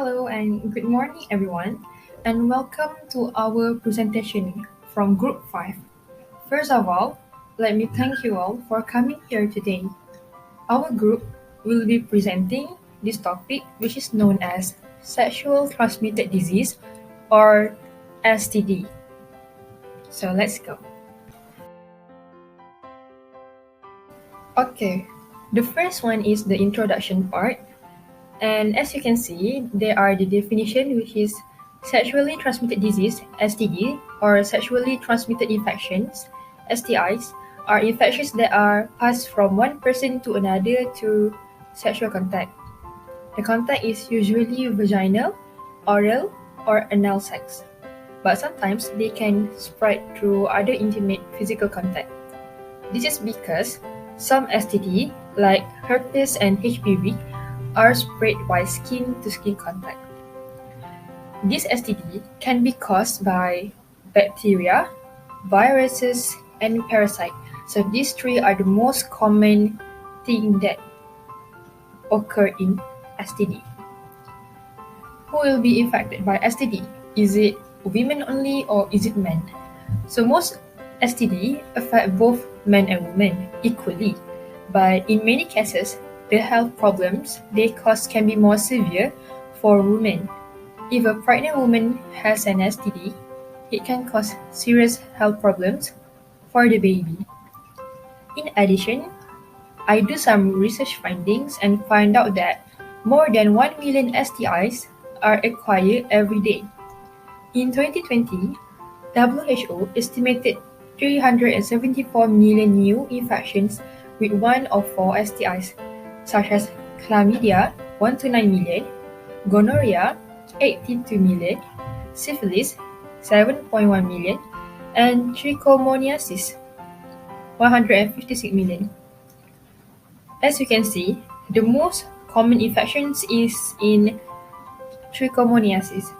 Hello and good morning, everyone, and welcome to our presentation from Group 5. First of all, let me thank you all for coming here today. Our group will be presenting this topic, which is known as sexual transmitted disease or STD. So let's go. Okay, the first one is the introduction part. And as you can see, there are the definition, which is sexually transmitted disease (STD) or sexually transmitted infections (STIs) are infections that are passed from one person to another through sexual contact. The contact is usually vaginal, oral, or anal sex, but sometimes they can spread through other intimate physical contact. This is because some STD, like herpes and HPV, are spread by skin-to-skin contact. This STD can be caused by bacteria, viruses, and parasites. So these three are the most common thing that occur in STD. Who will be infected by STD? Is it women only or is it men? So most STD affect both men and women equally, but in many cases, the health problems they cause can be more severe for women. If a pregnant woman has an STD, it can cause serious health problems for the baby. In addition, I do some research findings and find out that more than 1 million STIs are acquired every day. In 2020, WHO estimated 374 million new infections with one of four STIs, such as chlamydia 1 to 9 million, gonorrhea 18 to million, syphilis 7.1 million, and trichomoniasis 156 million. As you can see, the most common infections is in trichomoniasis.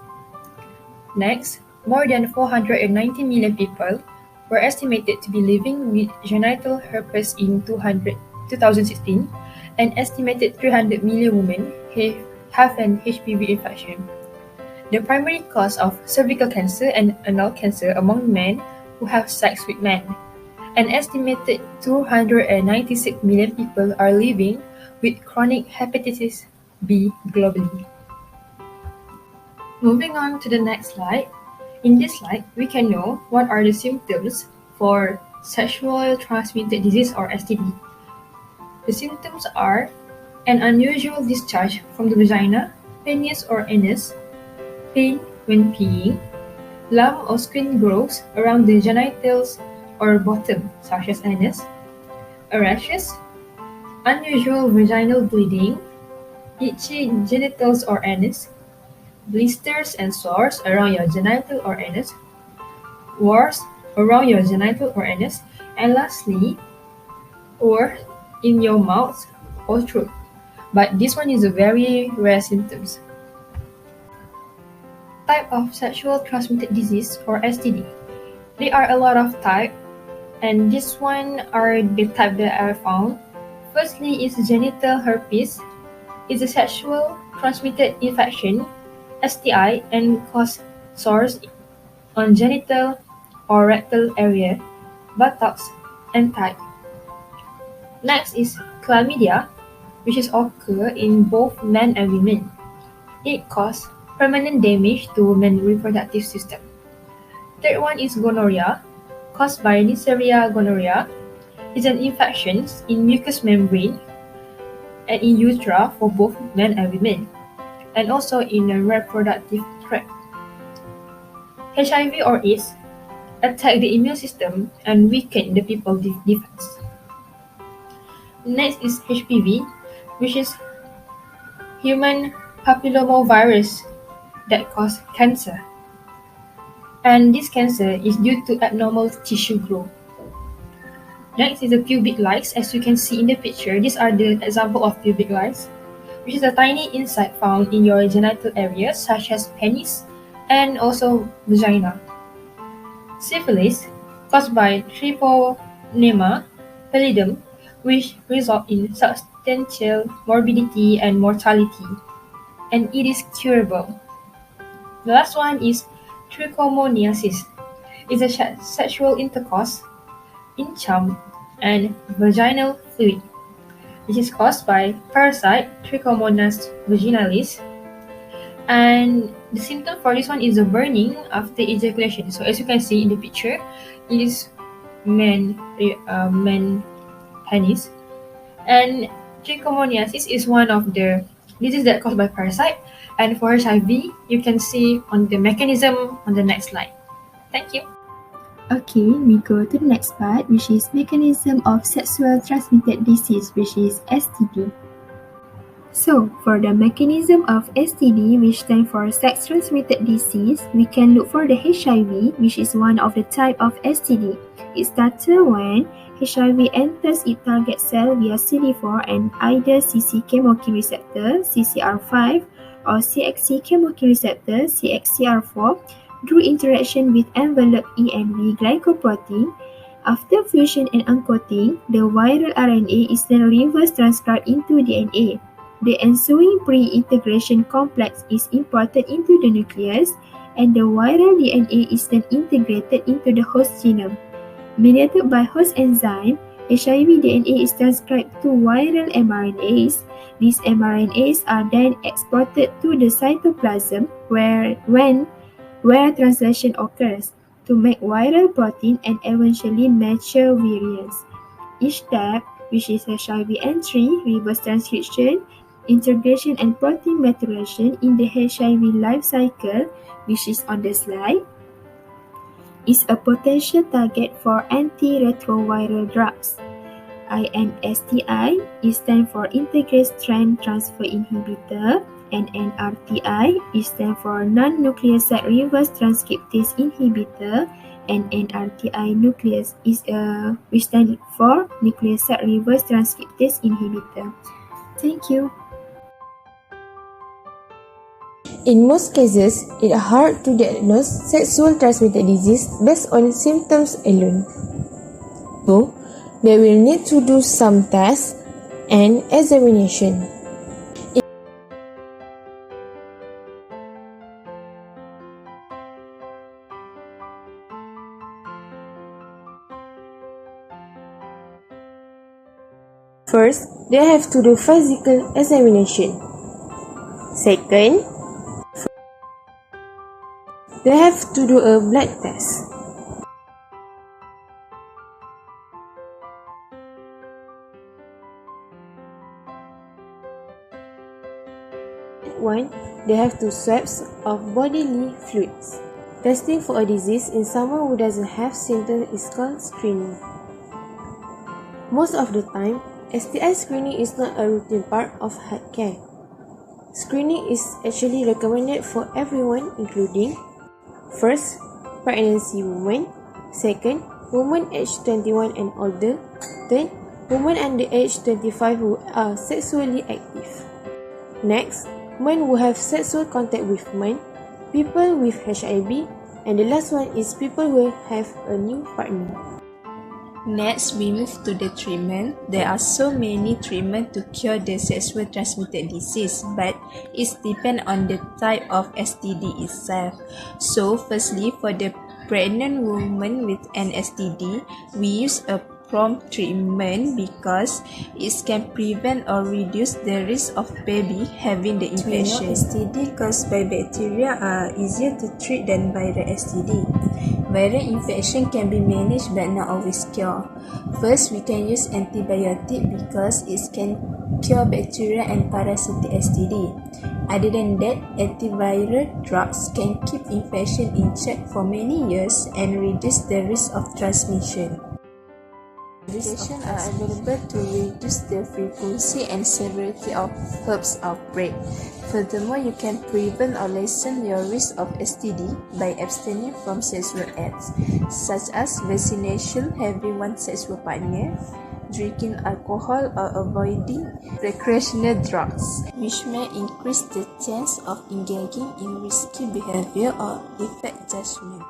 Next, more than 490 million people were estimated to be living with genital herpes in 2016, and estimated 300 million women have an HPV infection. The primary cause of cervical cancer and anal cancer among men who have sex with men. An estimated 296 million people are living with chronic hepatitis B globally. Moving on to the next slide. In this slide, we can know what are the symptoms for sexually transmitted disease or STD. The symptoms are an unusual discharge from the vagina, penis or anus, pain when peeing, lump or skin growths around the genitals or bottom, such as anus, rashes, unusual vaginal bleeding, itchy genitals or anus, blisters and sores around your genital or anus, wars around your genital or anus, and lastly, or in your mouth or throat. But this one is a very rare symptoms. Type of sexual transmitted disease or STD. There are a lot of types, and this one are the type that I found. Firstly is genital herpes. It's a sexual transmitted infection, STI, and cause sores on genital or rectal area, buttocks, and thigh. Next is chlamydia, which is occur in both men and women. It causes permanent damage to women's reproductive system. Third one is gonorrhea, caused by Neisseria gonorrhea. It's an infection in mucous membrane and in urethra for both men and women, and also in the reproductive tract. HIV or AIDS attack the immune system and weaken the people's defense. Next is HPV, which is human papillomavirus that cause cancer. And this cancer is due to abnormal tissue growth. Next is the pubic lice. As you can see in the picture, these are the example of pubic lice, which is a tiny insect found in your genital areas such as penis and also vagina. Syphilis, caused by Treponema pallidum, which result in substantial morbidity and mortality. and it is curable. The last one is trichomoniasis. It's a sexual intercourse in charm and vaginal fluid. This is caused by parasite Trichomonas vaginalis, and the symptom for this one is the burning after ejaculation. So as you can see in the picture, it is man penis, and trichomoniasis is one of the diseases that caused by parasite. And for HIV, you can see on the mechanism on the next slide. Thank you. Okay, we go to the next part, which is mechanism of sexual transmitted disease, which is STD. So, for the mechanism of STD, which stands for sex transmitted disease, we can look for the HIV, which is one of the type of STD. It started when HIV enters its target cell via CD4 and either CC chemokine receptor, CCR5, or CXC chemokine receptor, CXCR4, through interaction with enveloped ENV glycoprotein. After fusion and uncoating, the viral RNA is then reverse transcribed into DNA. The ensuing pre-integration complex is imported into the nucleus, and the viral DNA is then integrated into the host genome. Mediated by host enzyme, HIV DNA is transcribed to viral mRNAs. These mRNAs are then exported to the cytoplasm where translation occurs to make viral protein and eventually mature virions. Each step, which is HIV entry, reverse transcription, integration and protein maturation in the HIV life cycle, which is on the slide, is a potential target for antiretroviral drugs. INSTI is stand for integrase strand transfer inhibitor, and NRTI is stand for non-nucleoside reverse transcriptase inhibitor, and NRTI nucleus is which stand for nucleoside reverse transcriptase inhibitor. Thank you. In most cases, it is hard to diagnose sexual transmitted disease based on symptoms alone. So, they will need to do some tests and examination. First, they have to do physical examination. Second, they have to do a blood test. One, they have to swabs of bodily fluids. Testing for a disease in someone who doesn't have symptoms is called screening. Most of the time, STI screening is not a routine part of health care. Screening is actually recommended for everyone, including first, pregnancy women. Second, women aged 21 and older. Third, women under age 25 who are sexually active. Next, men who have sexual contact with men, people with HIV, and the last one is people who have a new partner. Next, we move to the treatment. There are so many treatments to cure the sexually transmitted disease, but it depends on the type of STD itself. So, firstly, for the pregnant woman with an STD, we use a prompt treatment because it can prevent or reduce the risk of baby having the infection. STD caused by bacteria are easier to treat than viral STD. Viral infection can be managed but not always cured. First, we can use antibiotic because it can cure bacteria and parasitic STD. Other than that, antiviral drugs can keep infection in check for many years and reduce the risk of transmission. Medications are available to reduce the frequency and severity of herpes outbreak. Furthermore, you can prevent or lessen your risk of STD by abstaining from sexual acts, such as vaccination, having one sexual partner, drinking alcohol, or avoiding recreational drugs, which may increase the chance of engaging in risky behavior or defect judgment.